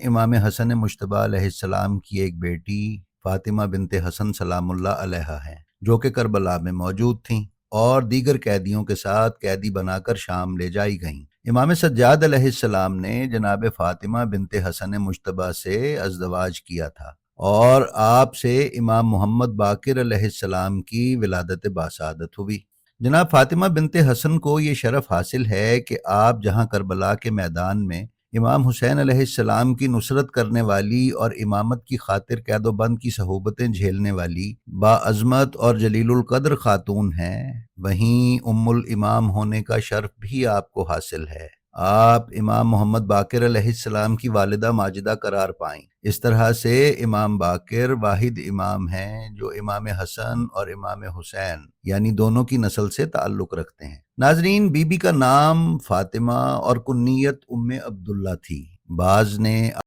امام حسن مجتبیٰ علیہ السلام کی ایک بیٹی فاطمہ بنت حسن سلام اللہ علیہا ہیں، جو کہ کربلا میں موجود تھیں اور دیگر قیدیوں کے ساتھ قیدی بنا کر شام لے جائی گئیں۔ امام سجاد علیہ السلام نے جناب فاطمہ بنت حسن مجتبیٰ سے ازدواج کیا تھا اور آپ سے امام محمد باقر علیہ السلام کی ولادت باسعادت ہوئی۔ جناب فاطمہ بنت حسن کو یہ شرف حاصل ہے کہ آپ جہاں کربلا کے میدان میں امام حسین علیہ السلام کی نصرت کرنے والی اور امامت کی خاطر قید و بند کی صعوبتیں جھیلنے والی باعظمت اور جلیل القدر خاتون ہیں، وہیں ام الامام ہونے کا شرف بھی آپ کو حاصل ہے۔ آپ امام محمد باقر علیہ السلام کی والدہ ماجدہ قرار پائیں۔ اس طرح سے امام باقر واحد امام ہیں جو امام حسن اور امام حسین یعنی دونوں کی نسل سے تعلق رکھتے ہیں۔ ناظرین، بی بی کا نام فاطمہ اور کنیت ام عبداللہ تھی۔ بعض نے